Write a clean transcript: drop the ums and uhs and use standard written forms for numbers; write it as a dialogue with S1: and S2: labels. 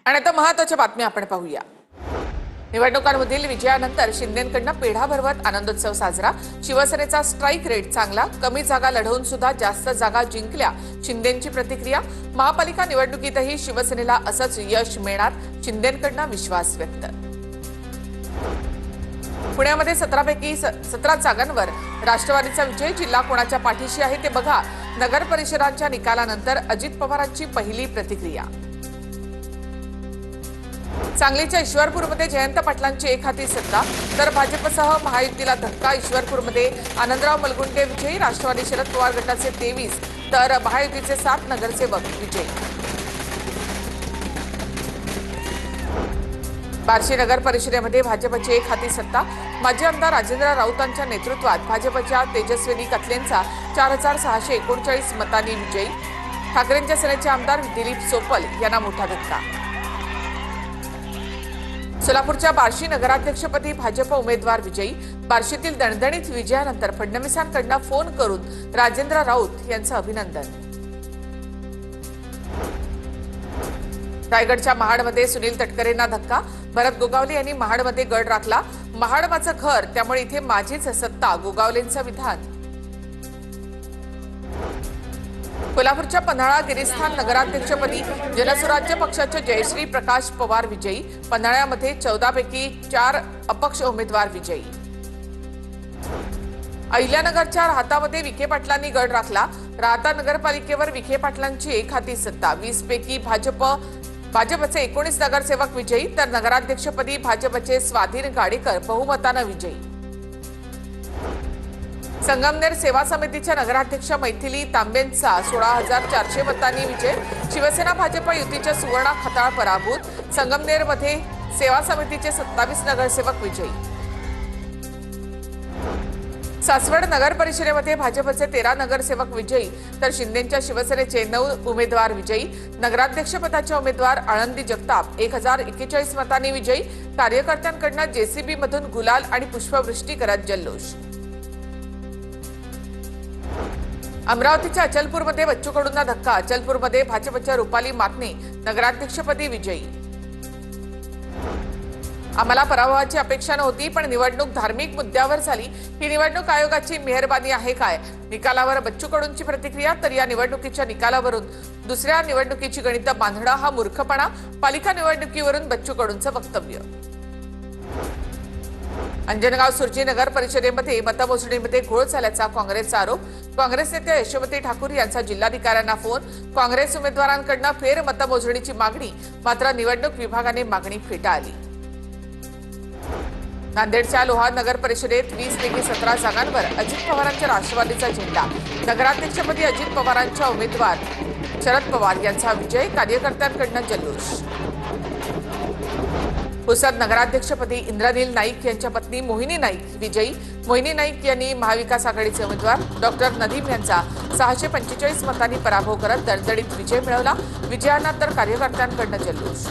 S1: आणि आता महत्त्वाच्या बातम्या आपण पाहूया। निवडणुकांमधील विजयानंतर शिंदेंकडून पेढा भरवत आनंदोत्सव साजरा। शिवसेनेचा स्ट्राइक रेट चांगला, कमी जागा लढवून सुद्धा जास्त जागा जिंकल्या शिंदेंची प्रतिक्रिया। महापालिका निवडणुकीतही शिवसेनेला असंच यश मिळणार, शिंदेंकडून विश्वास व्यक्त। पुण्यामध्ये 17 पैकी 17 जागांवर राष्ट्रवादीचा विजय। जिल्हा कोणाच्या पाठीशी आहे ते बघा। नगर परिषदांच्या निकालानंतर अजित पवारांची पहिली प्रतिक्रिया। सांगलीच्या ईश्वरपूरमध्ये जयंत पाटलांची एकहाती सत्ता, तर भाजपसह महायुतीला धक्का। ईश्वरपूरमध्ये आनंदराव मलगुंडे विजयी। राष्ट्रवादी शरद पवार गटाचे 23 तर महायुतीचे 7 नगरसेवक विजयी। बार्शी नगर परिषदेमध्ये भाजपची एकहाती सत्ता। माजी आमदार राजेंद्र राऊतांच्या नेतृत्वात भाजपच्या तेजस्विनी कथलेंचा 4639 मतांनी विजयी। ठाकरेंच्या सेनेचे आमदार दिलीप सोपल यांना मोठा धक्का। सोलापूरच्या बार्शी नगराध्यक्षपदी भाजप उमेदवार विजयी। बार्शीतील दणदणीत विजयानंतर फडणवीसांकडून फोन करून राजेंद्र राऊत यांचं अभिनंदन। रायगडच्या महाडमध्ये सुनील तटकरेंना धक्का। भरत गोगावले यांनी महाडमध्ये गड राखला। महाड माझं घर, त्यामुळे इथे माझीच सत्ता, गोगावलेंचं विधान। कोल्हापूरच्या पन्हाळा गिरीस्थान नगराध्यक्षपदी जनसुराज्य पक्षाचे जयश्री प्रकाश पवार विजयी। पन्हाळ्यामध्ये 14 पैकी 4 अपक्ष उमेदवार विजयी। अहिल्यानगरच्या राहतामध्ये विखे पाटलांनी गड राखला। राहता नगरपालिकेवर विखे पाटलांची एकहाती सत्ता। 20 पैकी भाजपचे 19 नगरसेवक विजयी, तर नगराध्यक्षपदी भाजपचे स्वाधीन गाडेकर बहुमतानं विजयी। संगमनेर सेवा समितीच्या नगराध्यक्ष मैथिली तांबेंचा 16,400 मतांनी विजय। शिवसेना भाजप युतीच्या सुवर्णा खताळ पराभूत। संगमनेरमध्ये सेवा समितीचे 27 नगरसेवक विजयी। सासवड नगर परिषदेमध्ये भाजपचे 13 नगरसेवक विजयी, तर शिंदेंच्या शिवसेनेचे 9 उमेदवार विजयी। नगराध्यक्षपदाच्या उमेदवार आळंदी जगताप 1041 मतांनी विजयी। कार्यकर्त्यांकडून जेसीबी मधून गुलाल आणि पुष्पवृष्टी करत जल्लोष। अमरावतीच्या अचलपूरमध्ये बच्चू कडूंना धक्का। अचलपूरमध्ये भाजपच्या रुपाली मातने नगराध्यक्षपदी विजयी। आम्हाला पराभवाची अपेक्षा नव्हती, पण निवडणूक धार्मिक मुद्द्यावर झाली। ही निवडणूक आयोगाची मेहरबानी आहे काय? निकालावर बच्चू कडूंची प्रतिक्रिया। तर या निवडणुकीच्या निकालावरून दुसऱ्या निवडणुकीची गणितं बांधणं हा मूर्खपणा। पालिका निवडणुकीवरून बच्चू कडूंचं वक्तव्य। अंजनगाव सुरजी नगर परिषदेमध्ये मतमोजणीमध्ये घोळ झाल्याचा काँग्रेसचा आरोप। काँग्रेस नेत्या यशोमती ठाकूर यांचा जिल्हाधिकाऱ्यांना फोन। काँग्रेस उमेदवारांकडून फेर मतमोजणीची मागणी, मात्र निवडणूक विभागाने मागणी फेटाळली। नांदेडच्या लोहा नगर परिषदेत 20 पैकी 17 जागांवर अजित पवारांच्या राष्ट्रवादीचा झेंडा। नगराध्यक्षपदी अजित पवारांच्या उमेदवार शरद पवार यांचा विजय। कार्यकर्त्यांकडून जल्लोष। पुसद नगराध्यक्षपदी इंद्रनील नाईक यांच्या पत्नी मोहिनी नाईक विजयी। मोहिनी नाईक यांनी महाविकास आघाडीचे उमेदवार डॉक्टर नदीम यांचा 645 मतांनी पराभव करत दणदणीत विजय मिळवला। विजयानंतर कार्यकर्त्यांकडून जल्लोष।